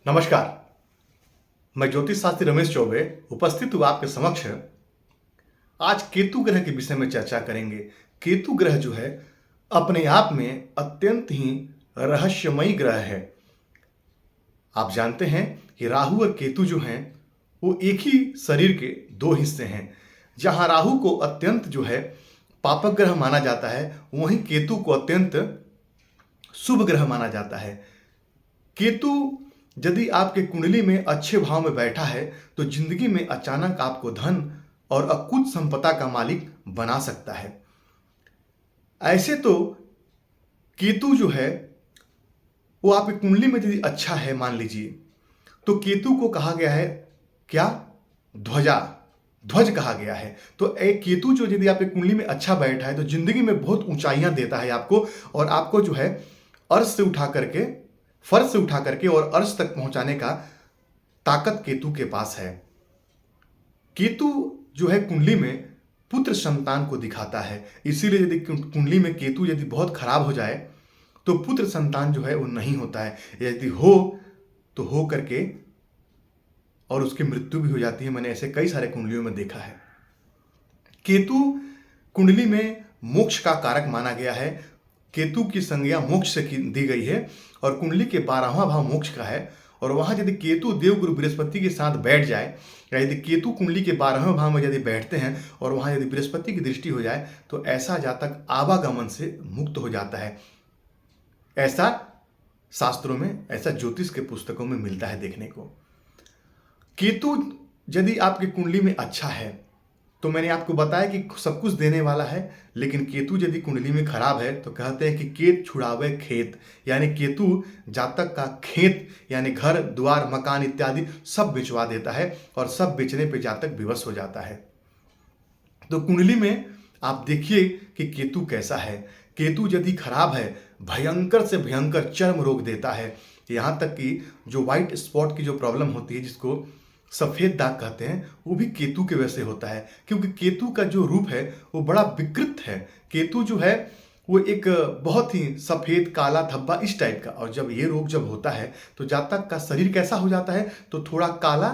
नमस्कार। मैं ज्योतिष शास्त्री रमेश चौबे उपस्थित हूँ आपके समक्ष। आज केतु ग्रह के विषय में चर्चा करेंगे। केतु ग्रह जो है अपने आप में अत्यंत ही रहस्यमयी ग्रह है। आप जानते हैं कि राहु और केतु जो हैं वो एक ही शरीर के दो हिस्से हैं। जहाँ राहु को अत्यंत जो है पापक ग्रह माना जाता है, वहीं केतु को अत्यंत शुभ ग्रह माना जाता है। केतु यदि आपके कुंडली में अच्छे भाव में बैठा है तो जिंदगी में अचानक आपको धन और अकुत संपदा का मालिक बना सकता है। ऐसे तो केतु जो है वो आपकी कुंडली में यदि अच्छा है, मान लीजिए, तो केतु को कहा गया है क्या, ध्वज कहा गया है। तो एक केतु जो यदि आपकी कुंडली में अच्छा बैठा है तो जिंदगी में बहुत ऊंचाइयां देता है आपको, और आपको जो है अर्श से उठा करके, फर्श से उठा करके और अर्श तक पहुंचाने का ताकत केतु के पास है। केतु जो है कुंडली में पुत्र संतान को दिखाता है, इसीलिए यदि कुंडली में केतु यदि बहुत खराब हो जाए तो पुत्र संतान जो है वो नहीं होता है। यदि हो तो हो करके और उसकी मृत्यु भी हो जाती है। मैंने ऐसे कई सारे कुंडलियों में देखा है। केतु कुंडली में मोक्ष का कारक माना गया है। केतु की संज्ञा मोक्ष से दी गई है और कुंडली के 12वां भाव मोक्ष का है। और वहां यदि केतु देवगुरु बृहस्पति के साथ बैठ जाए, या यदि केतु कुंडली के 12वें भाव में यदि बैठते हैं और वहां यदि बृहस्पति की दृष्टि हो जाए तो ऐसा जातक आवागमन से मुक्त हो जाता है। ऐसा शास्त्रों में, ऐसा ज्योतिष के पुस्तकों में मिलता है देखने को। केतु यदि आपकी कुंडली में अच्छा है तो मैंने आपको बताया कि सब कुछ देने वाला है, लेकिन केतु यदि कुंडली में खराब है तो कहते हैं कि केत छुड़ावे खेत, यानी केतु जातक का खेत यानी घर द्वार मकान इत्यादि सब बिचवा देता है और सब बेचने पे जातक विवश हो जाता है। तो कुंडली में आप देखिए कि केतु कैसा है। केतु यदि खराब है, भयंकर से भयंकर चर्म रोग देता है। यहाँ तक कि जो व्हाइट स्पॉट की जो प्रॉब्लम होती है, जिसको सफेद दाग कहते हैं, वो भी केतु के वजह से होता है, क्योंकि केतु का जो रूप है वो बड़ा विकृत है। केतु जो है वो एक बहुत ही सफेद काला धब्बा इस टाइप का, और जब ये रोग जब होता है तो जातक का शरीर कैसा हो जाता है, तो थोड़ा काला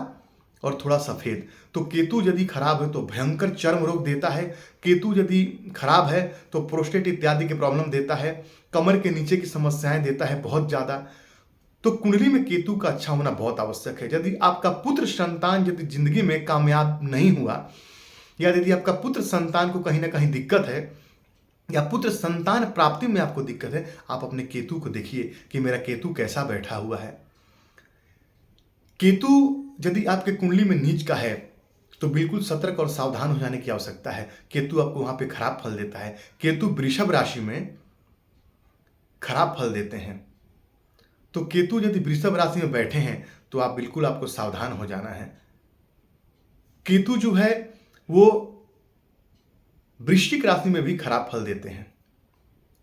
और थोड़ा सफेद। तो केतु यदि खराब है तो भयंकर चर्म रोग देता है। केतु यदि खराब है तो प्रोस्टेट इत्यादि के प्रॉब्लम देता है, कमर के नीचे की समस्याएं देता है बहुत ज्यादा। तो कुंडली में केतु का अच्छा होना बहुत आवश्यक है। यदि आपका पुत्र संतान यदि जिंदगी में कामयाब नहीं हुआ, या यदि आपका पुत्र संतान को कहीं ना कहीं दिक्कत है, या पुत्र संतान प्राप्ति में आपको दिक्कत है, आप अपने केतु को देखिए कि मेरा केतु कैसा बैठा हुआ है। केतु यदि आपके कुंडली में नीच का है तो बिल्कुल सतर्क और सावधान हो जाने की आवश्यकता है। केतु आपको वहां पे खराब फल देता है। केतु वृषभ राशि में खराब फल देते हैं। तो केतु यदि वृषभ राशि में बैठे हैं तो आप बिल्कुल, आपको सावधान हो जाना है। केतु जो है वो वृश्चिक राशि में भी खराब फल देते हैं।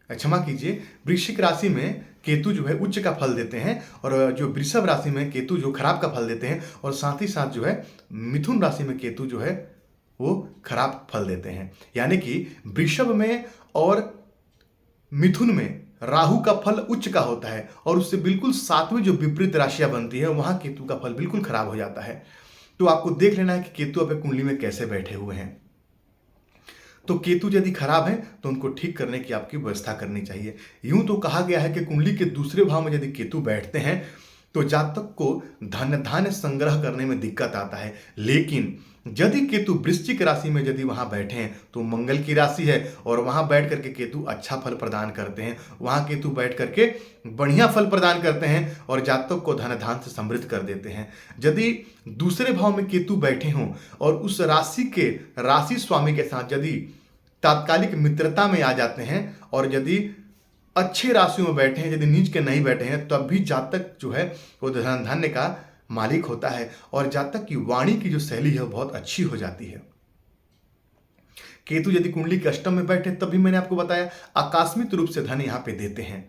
क्षमा कीजिए, वृश्चिक राशि में केतु जो है उच्च का फल देते हैं, और जो वृषभ राशि में केतु जो खराब का फल देते हैं, और साथ ही साथ जो है मिथुन राशि में केतु जो है वो खराब फल देते हैं। यानी कि वृषभ में और मिथुन में राहु का फल उच्च का होता है, और उससे बिल्कुल सातवीं जो विपरीत राशियां बनती है वहां केतु का फल बिल्कुल खराब हो जाता है। तो आपको देख लेना है कि केतु अपने कुंडली में कैसे बैठे हुए हैं। तो केतु यदि खराब है तो उनको ठीक करने की आपकी व्यवस्था करनी चाहिए। यूं तो कहा गया है कि कुंडली के दूसरे भाव में यदि केतु बैठते हैं तो जातक को धन धान्य संग्रह करने में दिक्कत आता है। लेकिन यदि केतु वृश्चिक राशि में यदि वहां बैठे हैं तो मंगल की राशि है, और वहां बैठ करके केतु अच्छा फल प्रदान करते हैं। वहां केतु बैठ करके बढ़िया फल प्रदान करते हैं और जातक को धन धान से समृद्ध कर देते हैं। यदि दूसरे भाव में केतु बैठे हों और उस राशि के राशि स्वामी के साथ यदि तात्कालिक मित्रता में आ जाते हैं, और यदि अच्छे राशियों में बैठे हैं, यदि नीच के नहीं बैठे हैं, तब भी जातक जो है वो धन धान्य का मालिक होता है, और जातक की वाणी की जो शैली है वो बहुत अच्छी हो जाती है। केतु यदि कुंडली के अष्टम में बैठे, तब भी मैंने आपको बताया आकस्मिक रूप से धन यहां पे देते हैं।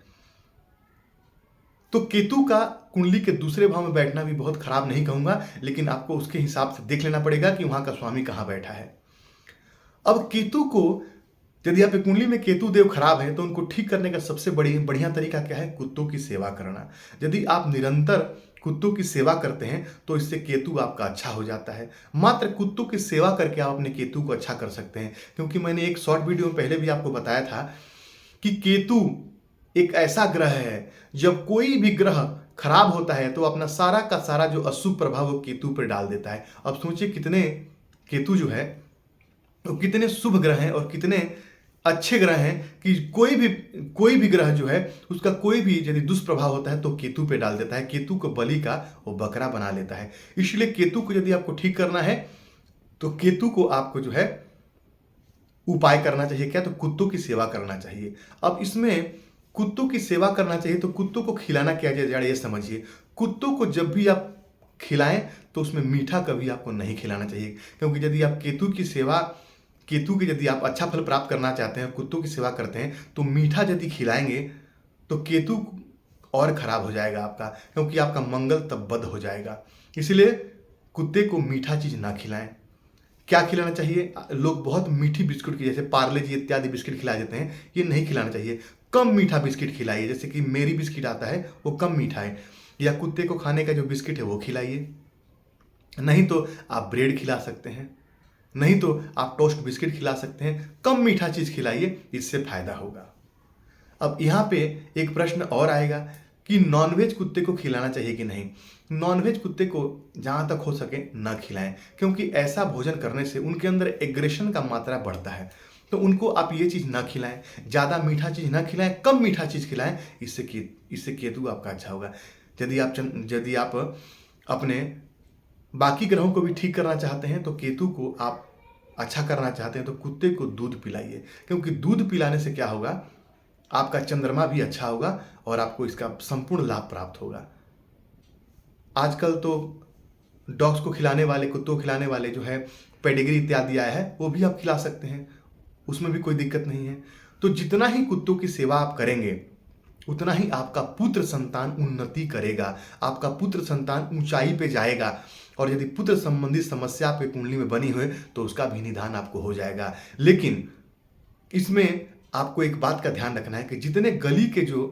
तो केतु का कुंडली के दूसरे भाव में बैठना भी बहुत खराब नहीं कहूंगा, लेकिन आपको उसके हिसाब से देख लेना पड़ेगा कि वहां का स्वामी कहां बैठा है। अब केतु को यदि आपकी कुंडली में केतु देव खराब है तो उनको ठीक करने का सबसे बढ़िया तरीका क्या है, कुत्तों की सेवा करना। यदि आप निरंतर कुत्तों की सेवा करते हैं तो इससे केतु आपका अच्छा हो जाता है। मात्र कुत्तों की सेवा करके आप अपने केतु को अच्छा कर सकते हैं, क्योंकि मैंने एक शॉर्ट वीडियो में पहले भी आपको बताया था कि केतु एक ऐसा ग्रह है, जब कोई भी ग्रह खराब होता है तो अपना सारा का सारा जो अशुभ प्रभाव वो केतु पर डाल देता है। अब सोचिए कितने केतु जो है वो कितने शुभ ग्रह हैं और कितने अच्छे ग्रह हैं कि कोई भी ग्रह जो है उसका कोई भी यदि दुष्प्रभाव होता है तो केतु पे डाल देता है। केतु को बलि का वो बकरा बना लेता है। इसलिए केतु को यदि आपको ठीक करना है तो केतु को आपको जो है उपाय करना चाहिए क्या, तो कुत्तों की सेवा करना चाहिए। अब इसमें कुत्तों की सेवा करना चाहिए तो कुत्तों को खिलाना क्या जाए ये समझिए। कुत्तों को जब भी आप खिलाएं तो उसमें मीठा कभी आपको नहीं खिलाना चाहिए, क्योंकि यदि आप केतु की यदि आप अच्छा फल प्राप्त करना चाहते हैं, कुत्तों की सेवा करते हैं तो मीठा यदि खिलाएंगे तो केतु और खराब हो जाएगा आपका, क्योंकि आपका मंगल तब बद हो जाएगा। इसलिए कुत्ते को मीठा चीज ना खिलाएं। क्या खिलाना चाहिए, लोग बहुत मीठी बिस्कुट की जैसे पार्ले जी इत्यादि बिस्किट खिला देते हैं, ये नहीं खिलाना चाहिए। कम मीठा बिस्किट खिलाइए, जैसे कि मेरी बिस्किट आता है वो कम मीठा है, या कुत्ते को खाने का जो बिस्किट है वो खिलाइए। नहीं तो आप ब्रेड खिला सकते हैं, नहीं तो आप टोस्ट बिस्किट खिला सकते हैं। कम मीठा चीज खिलाइए, इससे फायदा होगा। अब यहाँ पे एक प्रश्न और आएगा कि नॉनवेज कुत्ते को खिलाना चाहिए कि नहीं। नॉनवेज कुत्ते को जहाँ तक हो सके ना खिलाएं, क्योंकि ऐसा भोजन करने से उनके अंदर एग्रेशन का मात्रा बढ़ता है। तो उनको आप ये चीज़ ना खिलाएं, ज़्यादा मीठा चीज़ ना खिलाएं, कम मीठा चीज़ खिलाएं। इससे केतु आपका अच्छा होगा। यदि आप अपने बाकी ग्रहों को भी ठीक करना चाहते हैं तो केतु को आप अच्छा करना चाहते हैं तो कुत्ते को दूध पिलाइए, क्योंकि दूध पिलाने से क्या होगा, आपका चंद्रमा भी अच्छा होगा और आपको इसका संपूर्ण लाभ प्राप्त होगा। आजकल तो डॉग्स को खिलाने वाले, कुत्तों को खिलाने वाले जो है पेडिग्री इत्यादि आया है, वो भी आप खिला सकते हैं, उसमें भी कोई दिक्कत नहीं है। तो जितना ही कुत्तों की सेवा आप करेंगे उतना ही आपका पुत्र संतान उन्नति करेगा, आपका पुत्र संतान ऊंचाई पे जाएगा। और यदि पुत्र संबंधी समस्या आपकी कुंडली में बनी हुई तो उसका भी निदान आपको हो जाएगा। लेकिन इसमें आपको एक बात का ध्यान रखना है कि जितने गली के जो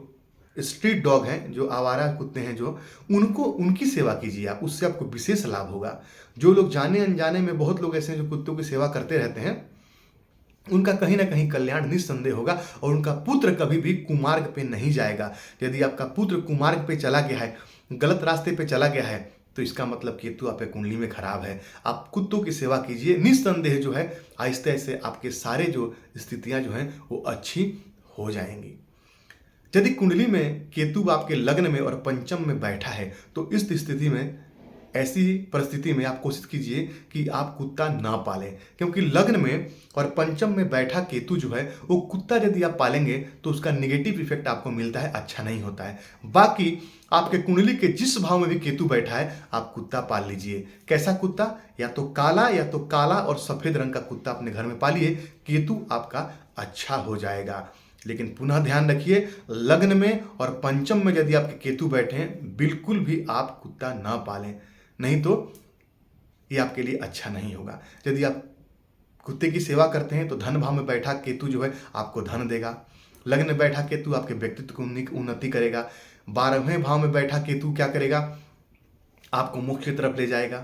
स्ट्रीट डॉग हैं, जो आवारा कुत्ते हैं, जो उनकी सेवा कीजिए आप, उससे आपको विशेष लाभ होगा। जो लोग जाने अनजाने में, बहुत लोग ऐसे हैं जो कुत्तों की सेवा करते रहते हैं, उनका कहीं ना कहीं कल्याण निस्संदेह होगा और उनका पुत्र कभी भी कुमार्ग पे नहीं जाएगा। यदि आपका पुत्र कुमार्ग पे चला गया है, गलत रास्ते पे चला गया है, तो इसका मतलब केतु आपके कुंडली में खराब है। आप कुत्तों की सेवा कीजिए, निस्संदेह जो है आहिस्ते आहिस्ते आपके सारे जो स्थितियां जो हैं वो अच्छी हो जाएंगी। यदि कुंडली में केतु आपके लग्न में और पंचम में बैठा है तो इस स्थिति में, ऐसी परिस्थिति में आप कोशिश कीजिए कि आप कुत्ता ना पालें, क्योंकि लग्न में और पंचम में बैठा केतु जो है वो कुत्ता यदि आप पालेंगे तो उसका नेगेटिव इफेक्ट आपको मिलता है, अच्छा नहीं होता है। बाकी आपके कुंडली के जिस भाव में भी केतु बैठा है आप कुत्ता पाल लीजिए। कैसा कुत्ता, या तो काला और सफेद रंग का कुत्ता अपने घर में पालिए, केतु आपका अच्छा हो जाएगा। लेकिन पुनः ध्यान रखिए, लग्न में और पंचम में यदि आपके केतु बैठे हैं बिल्कुल भी आप कुत्ता ना पालें, नहीं तो ये आपके लिए अच्छा नहीं होगा। यदि आप कुत्ते की सेवा करते हैं तो धन भाव में बैठा केतु जो है आपको धन देगा। लग्न में बैठा केतु आपके व्यक्तित्व को उन्नति करेगा। 12वें भाव में बैठा केतु क्या करेगा, आपको मोक्ष की तरफ ले जाएगा।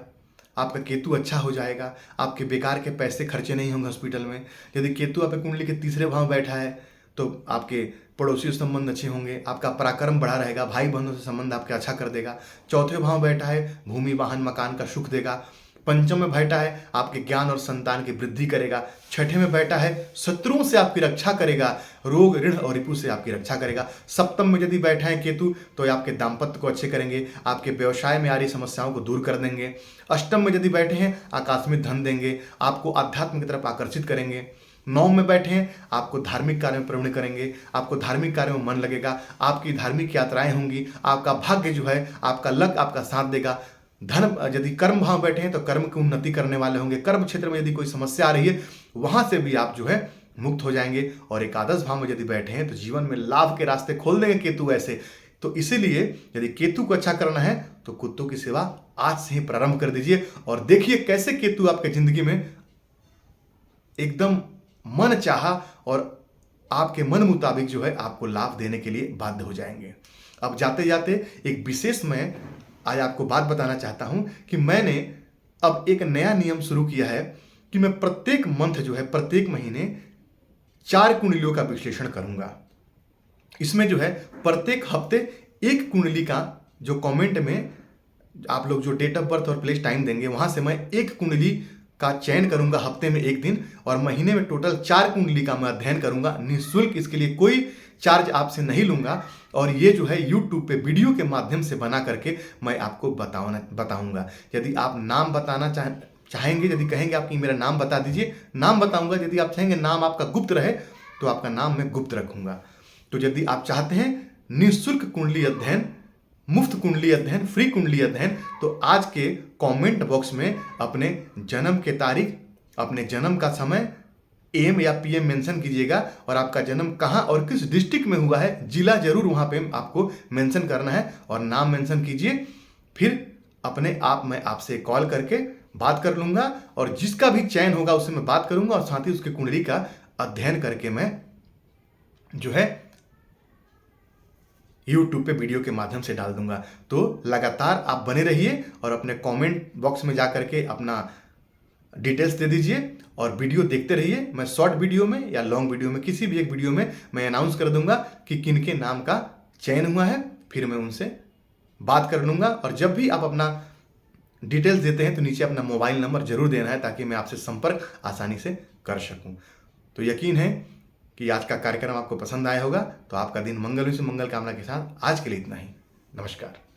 आपका केतु अच्छा हो जाएगा, आपके बेकार के पैसे खर्चे नहीं होंगे हॉस्पिटल में। यदि केतु आपके कुंडली के तीसरे भाव में बैठा है तो आपके पड़ोसी संबंध अच्छे होंगे, आपका पराक्रम बढ़ा रहेगा, भाई बहनों से संबंध आपके अच्छा कर देगा। चौथे भाव में बैठा है भूमि वाहन मकान का सुख देगा। पंचम में बैठा है आपके ज्ञान और संतान की वृद्धि करेगा। छठे में बैठा है शत्रुओं से आपकी रक्षा करेगा, रोग ऋण और रिपु से आपकी रक्षा करेगा। सप्तम में यदि बैठा है केतु तो आपके दाम्पत्य को अच्छे करेंगे, आपके व्यवसाय में आ रही समस्याओं को दूर कर देंगे। अष्टम में यदि बैठे हैं आकस्मिक धन देंगे, आपको आध्यात्म की तरफ आकर्षित करेंगे। 9 में बैठे हैं आपको धार्मिक कार्य में प्रवृत्त करेंगे, आपको धार्मिक कार्यों में मन लगेगा, आपकी धार्मिक यात्राएं होंगी, आपका भाग्य जो है, आपका लक आपका साथ देगा। धन यदि कर्म भाव बैठे हैं तो कर्म की उन्नति करने वाले होंगे। कर्म क्षेत्र में यदि कोई समस्या आ रही है वहां से भी आप जो है मुक्त हो जाएंगे। और एकादश भाव में यदि बैठे हैं तो जीवन में लाभ के रास्ते खोल देंगे केतु ऐसे। तो इसीलिए यदि केतु को अच्छा करना है तो कुत्तों की सेवा आज से ही प्रारंभ कर दीजिए और देखिए कैसे केतु आपके जिंदगी में एकदम मन चाहा और आपके मन मुताबिक जो है आपको लाभ देने के लिए बाध्य हो जाएंगे। अब जाते जाते एक विशेष मैं आज आपको बात बताना चाहता हूं कि मैंने अब एक नया नियम शुरू किया है कि मैं प्रत्येक मंथ जो है, प्रत्येक महीने 4 कुंडलियों का विश्लेषण करूंगा। इसमें जो है प्रत्येक हफ्ते एक कुंडली का जो कमेंट में आप लोग जो डेट ऑफ बर्थ और प्लेस टाइम देंगे, वहां से मैं एक कुंडली का चयन करूंगा हफ्ते में एक दिन, और महीने में टोटल 4 कुंडली का मैं अध्ययन करूंगा निःशुल्क। इसके लिए कोई चार्ज आपसे नहीं लूंगा, और ये जो है यूट्यूब पे वीडियो के माध्यम से बना करके मैं आपको बताऊंगा। यदि आप नाम बताना चाहेंगे, यदि कहेंगे आप कि मेरा नाम बता दीजिए, नाम बताऊंगा। यदि आप चाहेंगे नाम आपका गुप्त रहे तो आपका नाम मैं गुप्त रखूंगा। तो यदि आप चाहते हैं निःशुल्क कुंडली अध्ययन, मुफ्त कुंडली अध्ययन, फ्री कुंडली अध्ययन, तो आज के कमेंट बॉक्स में अपने जन्म के तारीख, अपने जन्म का समय, एम या पीएम मेंशन कीजिएगा, और आपका जन्म कहां और किस डिस्ट्रिक्ट में हुआ है, जिला जरूर वहां पे आपको मेंशन करना है, और नाम मेंशन कीजिए। फिर अपने आप मैं आपसे कॉल करके बात कर लूंगा, और जिसका भी चयन होगा उससे मैं बात करूंगा, और साथ ही उसकी कुंडली का अध्ययन करके मैं जो है यूट्यूब पे वीडियो के माध्यम से डाल दूंगा। तो लगातार आप बने रहिए और अपने कमेंट बॉक्स में जाकर के अपना डिटेल्स दे दीजिए और वीडियो देखते रहिए। मैं शॉर्ट वीडियो में या लॉन्ग वीडियो में, किसी भी एक वीडियो में मैं अनाउंस कर दूंगा कि किन के नाम का चयन हुआ है। फिर मैं उनसे बात कर लूंगा, और जब भी आप अपना डिटेल्स देते हैं तो नीचे अपना मोबाइल नंबर जरूर देना है, ताकि मैं आपसे संपर्क आसानी से कर सकूं। तो यकीन है कि आज का कार्यक्रम आपको पसंद आया होगा। तो आपका दिन मंगल से मंगल कामना के साथ आज के लिए इतना ही। नमस्कार।